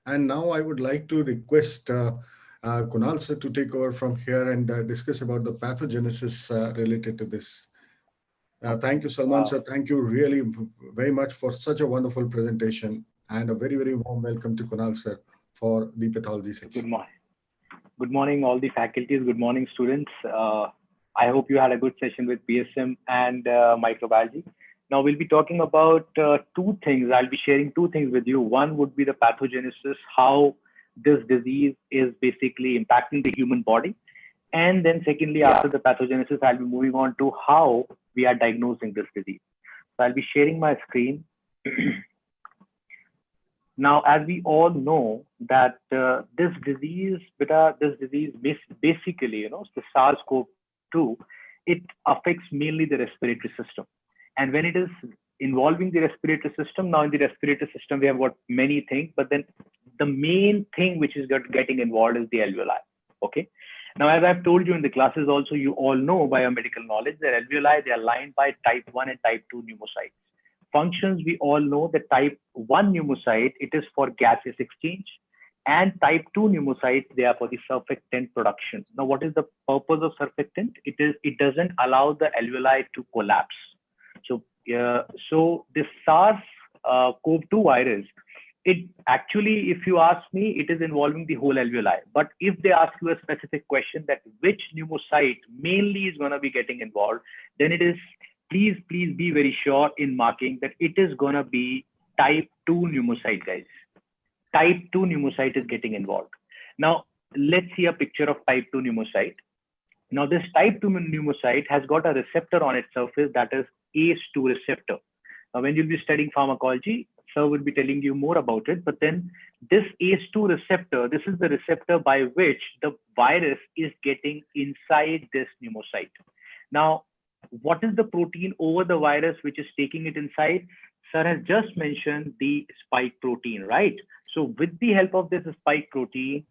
And now I would like to request Kunal sir to take over from here and discuss about the pathogenesis related to this. Thank you, Salman Uh, sir. Thank you really very much for such a wonderful presentation, and a very, very warm welcome to Kunal sir for the pathology good section. morning. Good morning, all the faculties. Good morning, students. I hope you had a good session with PSM and microbiology. Now we'll be talking about two things. I'll be sharing two things with you. One would be the pathogenesis, how this disease is basically impacting the human body. And then secondly, after the pathogenesis, I'll be moving on to how we are diagnosing this disease. So I'll be sharing my screen. Now, as we all know that this disease basically, the SARS-CoV-2, it affects mainly the respiratory system. And when it is involving the respiratory system, now in the respiratory system, we have got many things, but then the main thing which is getting involved is the alveoli. Okay. Now, as I've told you in the classes also, you all know biomedical knowledge that alveoli, they are lined by type 1 and type 2 pneumocytes. Functions, we all know that type 1 pneumocyte, it is for gaseous exchange, and type 2 pneumocytes, they are for the surfactant production. Now, what is the purpose of surfactant? It doesn't allow the alveoli to collapse. So this SARS-CoV-2 virus, it actually, if you ask me, it is involving the whole alveoli. But if they ask you a specific question that which pneumocyte mainly is going to be getting involved, then it is, please be very sure in marking that it is going to be type 2 pneumocyte, guys. Type 2 pneumocyte is getting involved. Now, let's see a picture of type 2 pneumocyte. Now, this type 2 pneumocyte has got a receptor on its surface, that is ACE2 receptor. Now, when you'll be studying pharmacology, sir will be telling you more about it. But then this ACE2 receptor, this is the receptor by which the virus is getting inside this pneumocyte. Now, what is the protein over the virus which is taking it inside? Sir has just mentioned the spike protein, right? So with the help of this spike protein,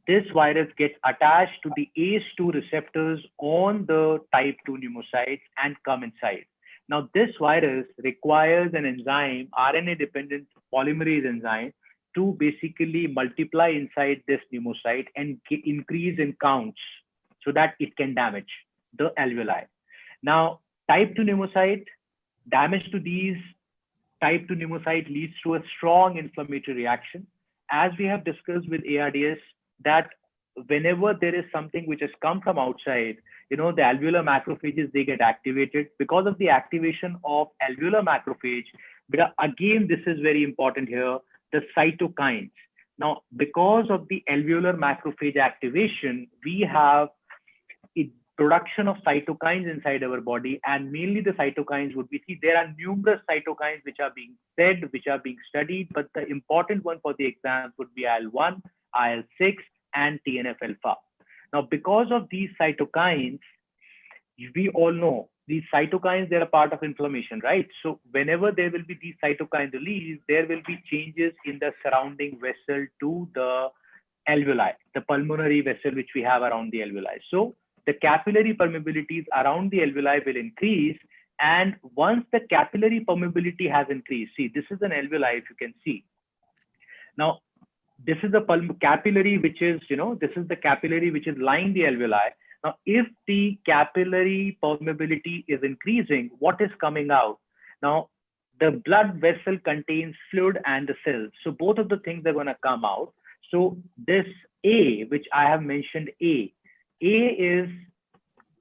this virus gets attached to the ACE2 receptors on the type 2 pneumocytes and come inside. Now, this virus requires an enzyme, RNA-dependent polymerase enzyme, to basically multiply inside this pneumocyte and increase in counts so that it can damage the alveoli. Now, type 2 pneumocyte, damage to these type 2 pneumocyte leads to a strong inflammatory reaction. As we have discussed with ARDS, that whenever there is something which has come from outside, the alveolar macrophages, they get activated. Because of the activation of alveolar macrophage, but again, this is very important here, the cytokines. Now, because of the alveolar macrophage activation, we have production of cytokines inside our body, and mainly the cytokines would be, see, there are numerous cytokines which are being said, which are being studied, but the important one for the exams would be IL-1, IL-6, and TNF-alpha. Now, because of these cytokines, we all know these cytokines, they're a part of inflammation, right? So whenever there will be these cytokine release, there will be changes in the surrounding vessel to the alveoli, the pulmonary vessel which we have around the alveoli. So the capillary permeabilities around the alveoli will increase. And once the capillary permeability has increased, see, this is an alveoli, if you can see. Now, this is the capillary, which is, this is the capillary which is lining the alveoli. Now, if the capillary permeability is increasing, what is coming out? Now, the blood vessel contains fluid and the cells. So both of the things are going to come out. So this A, which I have mentioned, A is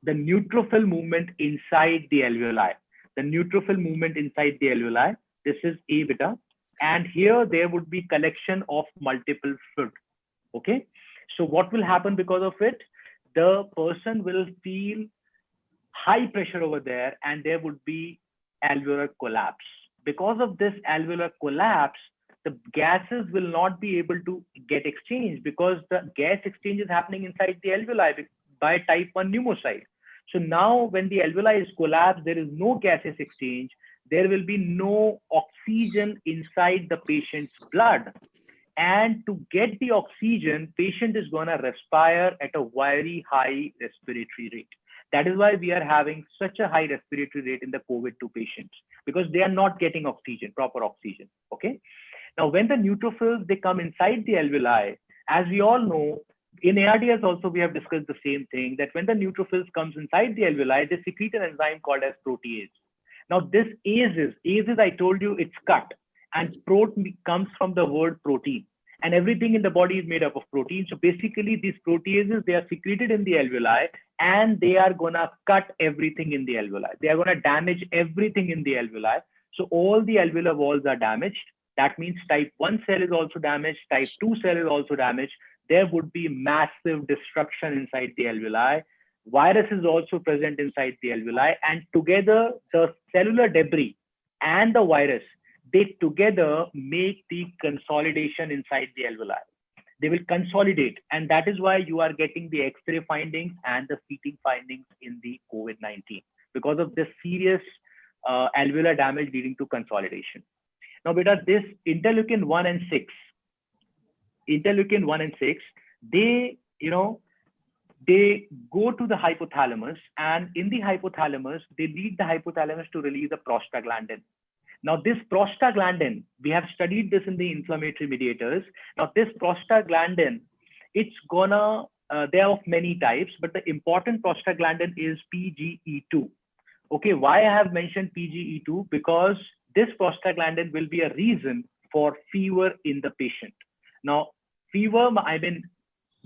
the neutrophil movement inside the alveoli. The neutrophil movement inside the alveoli, this is A beta. And here there would be collection of multiple fluid. Okay. So what will happen because of it? The person will feel high pressure over there and there would be alveolar collapse. Because of this alveolar collapse, the gases will not be able to get exchanged because the gas exchange is happening inside the alveoli by type 1 pneumocyte. So now when the alveoli is collapsed, there is no gaseous exchange. There will be no oxygen inside the patient's blood. And to get the oxygen, patient is going to respire at a very high respiratory rate. That is why we are having such a high respiratory rate in the COVID-2 patients, because they are not getting oxygen, proper oxygen. Okay. Now, when the neutrophils, they come inside the alveoli, as we all know, in ARDS also we have discussed the same thing, that when the neutrophils comes inside the alveoli, they secrete an enzyme called as protease. Now, this ases, I told you, it's cut, and protein comes from the word protein. And everything in the body is made up of protein. So basically, these proteases, they are secreted in the alveoli, and they are gonna cut everything in the alveoli. They are gonna damage everything in the alveoli. So all the alveolar walls are damaged. That means type 1 cell is also damaged, type 2 cell is also damaged. There would be massive destruction inside the alveoli. Virus is also present inside the alveoli, and together the cellular debris and the virus, they together make the consolidation inside the alveoli. They will consolidate, and that is why you are getting the X-ray findings and the CT findings in the COVID-19, because of this serious alveolar damage leading to consolidation. Now, beta, this interleukin 1 and 6, they, they go to the hypothalamus, and in the hypothalamus, they lead the hypothalamus to release a prostaglandin. Now, this prostaglandin, we have studied this in the inflammatory mediators. Now, this prostaglandin, it's gonna, they are of many types, but the important prostaglandin is PGE2. Okay, why I have mentioned PGE2? Because this prostaglandin will be a reason for fever in the patient. Now, fever, I mean,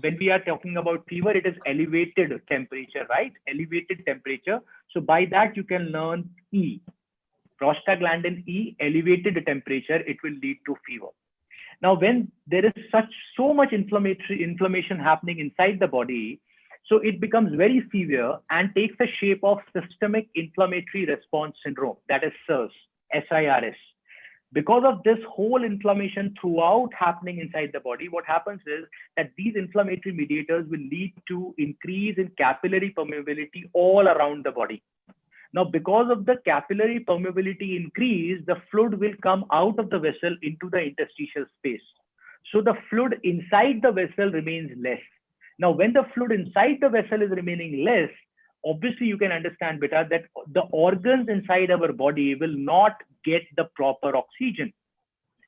when we are talking about fever, it is elevated temperature, right? Elevated temperature. So by that, you can learn E. Prostaglandin E, elevated temperature, it will lead to fever. Now, when there is so much inflammation happening inside the body, so it becomes very severe and takes the shape of systemic inflammatory response syndrome, that is SIRS, SIRS. Because of this whole inflammation throughout happening inside the body, what happens is that these inflammatory mediators will lead to increase in capillary permeability all around the body. Now, because of the capillary permeability increase, the fluid will come out of the vessel into the interstitial space. So the fluid inside the vessel remains less. Now, when the fluid inside the vessel is remaining less, obviously you can understand better that the organs inside our body will not get the proper oxygen.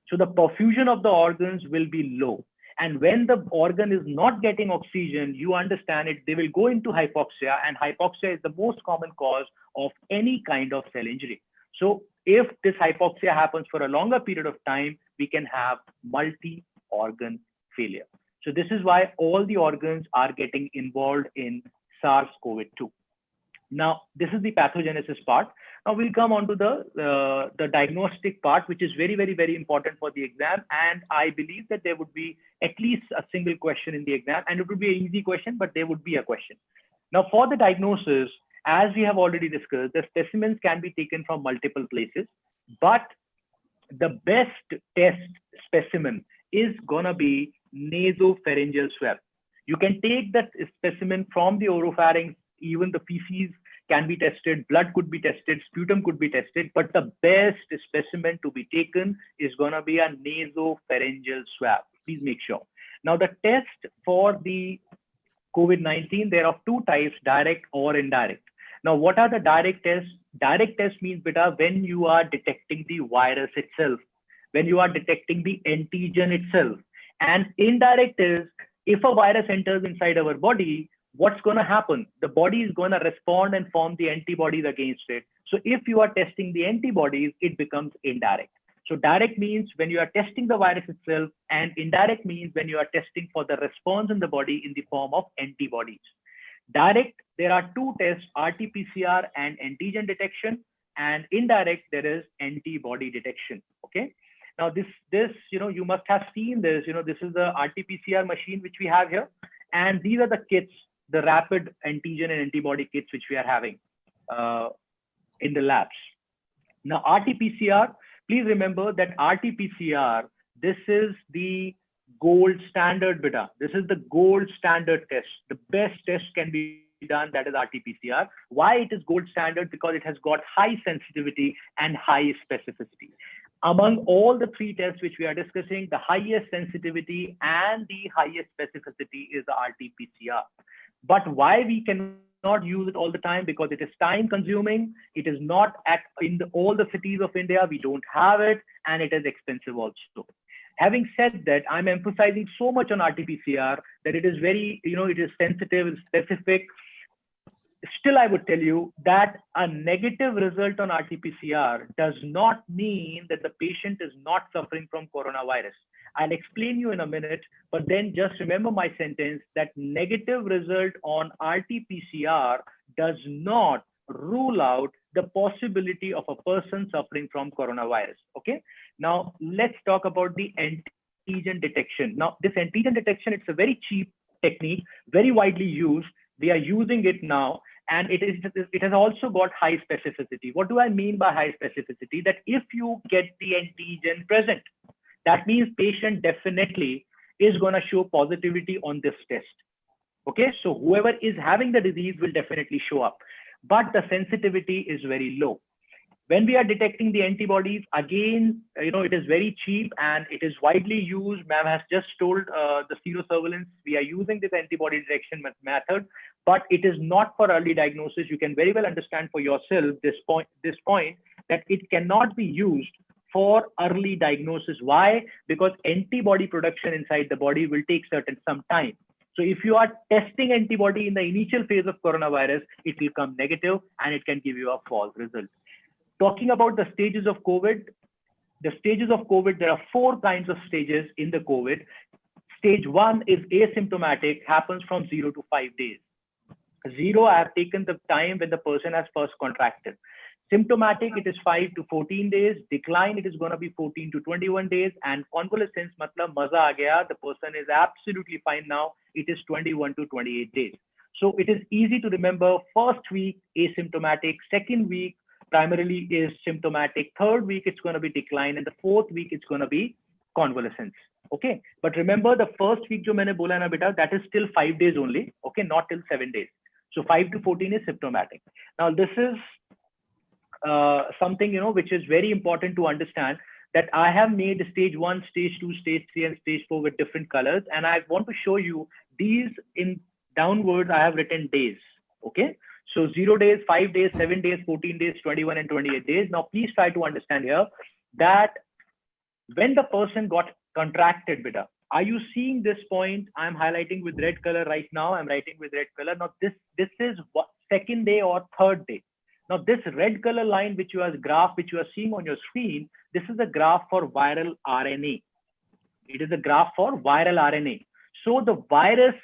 So the perfusion of the organs will be low. And when the organ is not getting oxygen, you understand it, they will go into hypoxia, and hypoxia is the most common cause of any kind of cell injury. So if this hypoxia happens for a longer period of time, we can have multi-organ failure. So this is why all the organs are getting involved in SARS-CoV-2. Now, this is the pathogenesis part. Now we'll come on to the diagnostic part, which is very, very, very important for the exam. And I believe that there would be at least a single question in the exam, and it would be an easy question, but there would be a question. Now, for the diagnosis, as we have already discussed, the specimens can be taken from multiple places, but the best test specimen is gonna be nasopharyngeal swab. You can take that specimen from the oropharynx, even the feces can be tested, blood could be tested, sputum could be tested, but the best specimen to be taken is gonna be a nasopharyngeal swab. Please make sure. Now, the test for the COVID-19, there are two types, direct or indirect. Now, what are the direct tests? Direct test means, beta, when you are detecting the virus itself, when you are detecting the antigen itself. And indirect is, if a virus enters inside our body, what's going to happen? The body is going to respond and form the antibodies against it. So if you are testing the antibodies, it becomes indirect. So direct means when you are testing the virus itself, and indirect means when you are testing for the response in the body in the form of antibodies. Direct, there are two tests, Rt Pcr and antigen detection, and indirect, there is antibody detection. Okay. Now this, you must have seen this, this is the Rt Pcr machine which we have here. And these are the kits, the rapid antigen and antibody kits which we are having in the labs. Now, Rt Pcr, please remember that Rt Pcr, this is the gold standard, beta. This is the gold standard test. The best test can be done, that is Rt Pcr. Why it is gold standard? Because it has got high sensitivity and high specificity. Among all the three tests which we are discussing, the highest sensitivity and the highest specificity is the Rt Pcr. But why we cannot use it all the time? Because it is time consuming. It is not in all the cities of India. We don't have it, and it is expensive also. Having said that, I'm emphasizing so much on RT-PCR that it is very, it is sensitive and specific. Still, I would tell you that a negative result on RT-PCR does not mean that the patient is not suffering from coronavirus. I'll explain you in a minute, but then just remember my sentence that negative result on RT-PCR does not rule out the possibility of a person suffering from coronavirus. Okay. Now let's talk about the antigen detection. Now this antigen detection, it's a very cheap technique, very widely used. We are using it now, and it has also got high specificity. What do I mean by high specificity? That if you get the antigen present, that means patient definitely is going to show positivity on this test. Okay, so whoever is having the disease will definitely show up, but the sensitivity is very low. When we are detecting the antibodies, again, it is very cheap and it is widely used. Ma'am has just told the serosurveillance, we are using this antibody detection method, but it is not for early diagnosis. You can very well understand for yourself this point that it cannot be used for early diagnosis. Why? Because antibody production inside the body will take some time. So if you are testing antibody in the initial phase of coronavirus, it will come negative and it can give you a false result. Talking about the stages of COVID, there are 4 kinds of stages in the COVID. Stage 1 is asymptomatic, happens from 0 to 5 days. 0, I have taken the time when the person has first contracted. Symptomatic, it is 5 to 14 days. Decline, it is going to be 14 to 21 days. And convalescence, matlab maza aa gaya, the person is absolutely fine now. It is 21 to 28 days. So it is easy to remember. First week, asymptomatic. Second week, primarily is symptomatic. Third week, it's going to be decline. And the fourth week, it's going to be convalescence. Okay. But remember the first week, jo maine bola na beta, that is still 5 days only. Okay. Not till 7 days. So 5 to 14 is symptomatic. Now, this is something, which is very important to understand, that I have made stage 1, stage 2, stage 3, and stage 4 with different colors. And I want to show you these in downwards. I have written days. Okay. So 0 days, 5 days, 7 days, 14 days, 21 and 28 days. Now, please try to understand here that when the person got contracted, beta, are you seeing this point? I'm highlighting with red color right now. I'm writing with red color. Now, this is what, 2nd day or 3rd day. Now, this red color line, which you are graph, which you are seeing on your screen, this is a graph for viral RNA. It is a graph for viral RNA. So the virus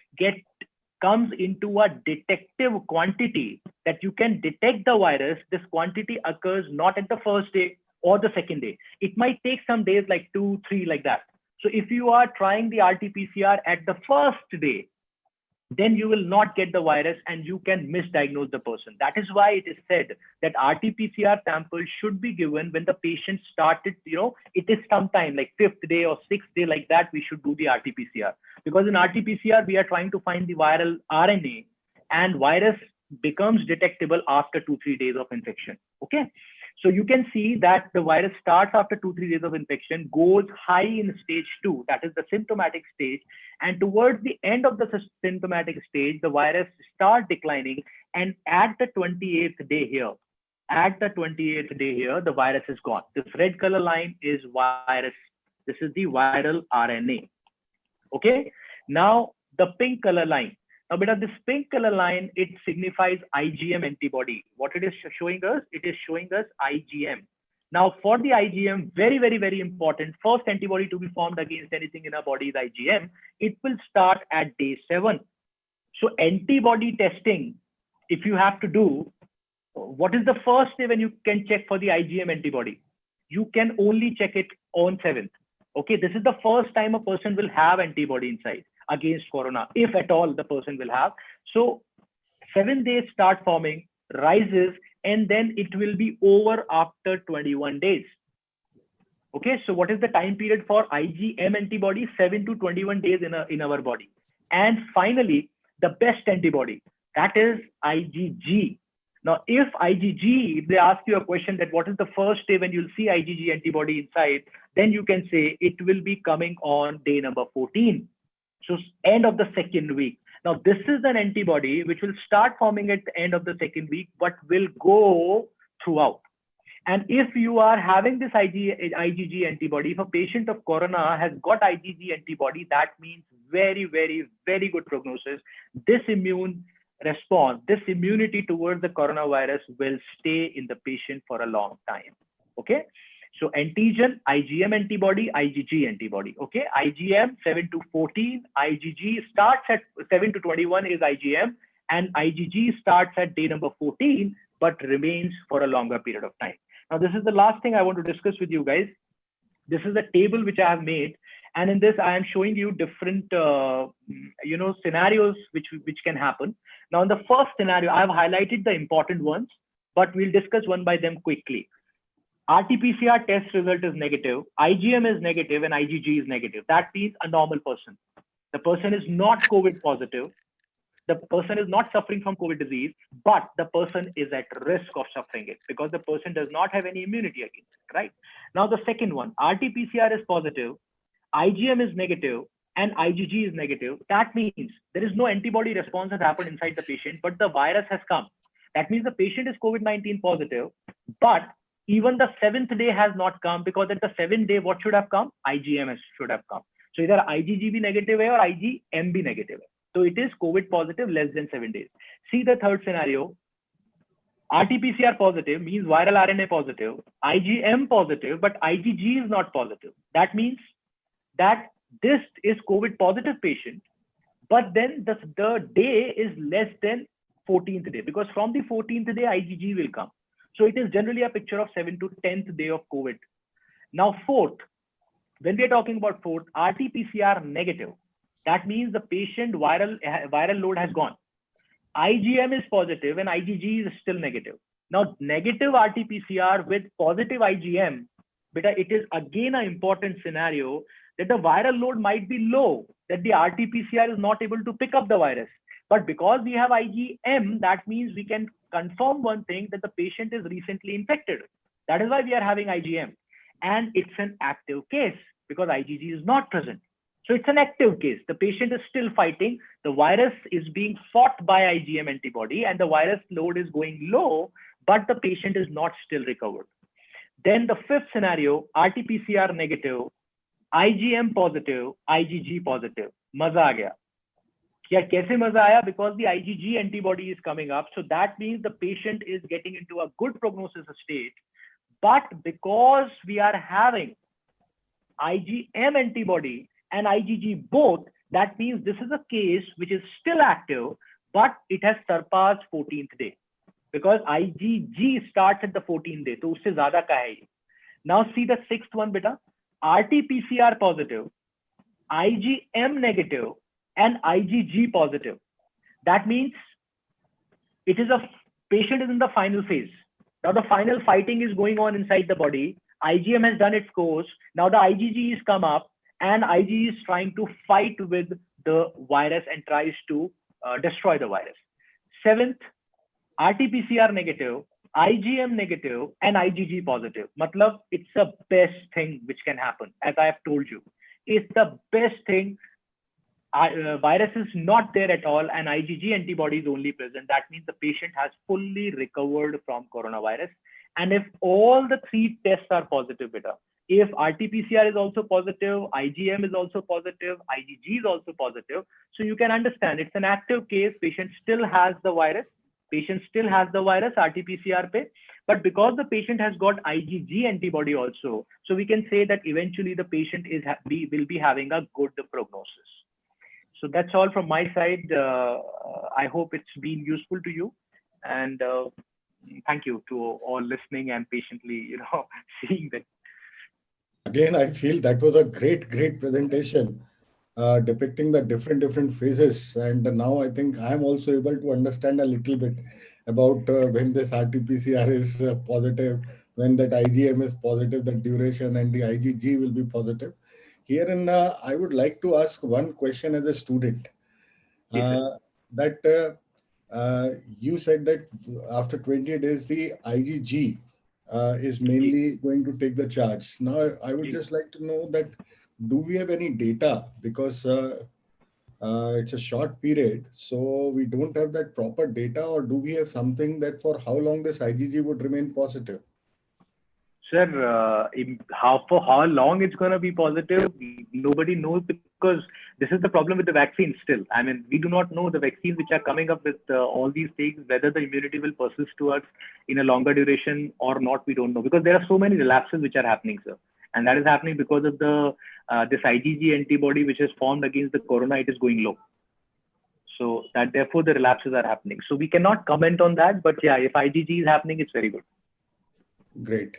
comes into a detective quantity that you can detect the virus. This quantity occurs not at the 1st day or the 2nd day. It might take some days, like 2, 3, like that. So if you are trying the RT-PCR at the 1st day, then you will not get the virus and you can misdiagnose the person. That is why it is said that RT-PCR sample should be given when the patient started, it is sometime like 5th day or 6th day, like that, we should do the RT-PCR. Because in RT-PCR, we are trying to find the viral RNA, and virus becomes detectable after 2-3 days of infection. Okay. So you can see that the virus starts after 2-3 days of infection, goes high in stage 2, that is the symptomatic stage. And towards the end of the symptomatic stage, the virus starts declining. And at the 28th day here, the virus is gone. This red color line is virus. This is the viral RNA. Okay. Now the pink color line. Now, beta, this pink color line, it signifies IgM antibody. What it is showing us? It is showing us IgM. Now, for the IgM, very, very, very important, first antibody to be formed against anything in our body is IgM. It will start at day 7. So antibody testing, if you have to do, what is the first day when you can check for the IgM antibody? You can only check it on 7th. Okay, this is the first time a person will have antibody inside against corona, if at all the person will have. So 7 days start forming, rises, and then it will be over after 21 days. Okay, so what is the time period for IgM antibody? 7 to 21 days in our body. And finally, the best antibody, that is IgG. Now, if they ask you a question that what is the first day when you'll see IgG antibody inside, then you can say it will be coming on day number 14. So end of the 2nd week. Now, this is an antibody which will start forming at the end of the 2nd week, but will go throughout. And if you are having this IgG antibody, if a patient of corona has got IgG antibody, that means very, very, very good prognosis. This immune response, this immunity towards the coronavirus will stay in the patient for a long time. Okay. So antigen, IgM antibody, IgG antibody. Okay. IgM 7 to 14, IgG starts at 7 to 21 is IgM, and IgG starts at day number 14, but remains for a longer period of time. Now, this is the last thing I want to discuss with you guys. This is a table which I have made, and in this I am showing you different scenarios which can happen. Now, in the first scenario, I have highlighted the important ones, but we'll discuss one by them quickly. Rt-PCR test result is negative, IgM is negative, and IgG is negative. That means a normal person. The person is not COVID positive. The person is not suffering from COVID disease, but the person is at risk of suffering it because the person does not have any immunity against it, right? Now, the second one, Rt-PCR is positive, IgM is negative, and IgG is negative. That means there is no antibody response that happened inside the patient, but the virus has come. That means the patient is COVID-19 positive, but even the 7th day has not come, because at the 7th day, what should have come? IgM should have come. So either IgG be negative or IgM be negative. So it is COVID positive less than 7 days. See the third scenario. Rt-PCR positive means viral RNA positive, IgM positive, but IgG is not positive. That means that this is COVID positive patient, but then the day is less than 14th day, because from the 14th day, IgG will come. So it is generally a picture of 7th to 10th day of COVID. Now, fourth, when we are talking about fourth, Rt-PCR negative. That means the patient viral load has gone. IgM is positive and IgG is still negative. Now, negative Rt-PCR with positive IgM, it is again an important scenario that the viral load might be low, that the Rt-PCR is not able to pick up the virus. But because we have IgM, that means we can confirm one thing, that the patient is recently infected. That is why we are having IgM. And it's an active case because IgG is not present. So it's an active case. The patient is still fighting. The virus is being fought by IgM antibody and the virus load is going low, but the patient is not still recovered. Then the fifth scenario, Rt-PCR negative, IgM positive, IgG positive. Maza aa gaya. Yeah, kaise maza aaya? Because the IgG antibody is coming up. So that means the patient is getting into a good prognosis state. But because we are having IgM antibody and IgG both, that means this is a case which is still active, but it has surpassed 14th day, because IgG starts at the 14th day. So usse zyada ka hai. Now see the sixth one, beta. Rt-PCR positive, IgM negative, and IgG positive. That means it is a patient is in the final phase. Now the final fighting is going on inside the body. IgM has done its course. Now the IgG has come up, and IgG is trying to fight with the virus and tries to destroy the virus. Seventh, Rt-PCR negative, IgM negative, and IgG positive. Matlab, it's the best thing which can happen, as I have told you. It's the best thing. Virus is not there at all, and IgG antibody is only present. That means the patient has fully recovered from coronavirus. And if all the three tests are positive, beta, if Rt-PCR is also positive, IgM is also positive, IgG is also positive, so you can understand it's an active case. Patient still has the virus. Rt-PCR pe, but because the patient has got IgG antibody also, so we can say that eventually the patient will be having a good prognosis. So that's all from my side. I hope it's been useful to you, and thank you to all listening and patiently, seeing that. Again, I feel that was a great presentation depicting the different phases. And now I think I'm also able to understand a little bit about when this Rt-PCR is positive, when that IgM is positive, the duration, and the IgG will be positive. Herein, I would like to ask one question as a student. That you said that after 20 days, the IgG is mainly going to take the charge. Now, I would just like to know that, do we have any data? Because it's a short period, so we don't have that proper data, or do we have something that for how long this IgG would remain positive? Sir, for how long it's going to be positive, nobody knows, because this is the problem with the vaccine still. I mean, we do not know the vaccines which are coming up with all these things, whether the immunity will persist to us in a longer duration or not, we don't know. Because there are so many relapses which are happening, sir. And that is happening because of the this IgG antibody which is formed against the corona, it is going low. So that therefore the relapses are happening. So we cannot comment on that. But yeah, if IgG is happening, it's very good. Great.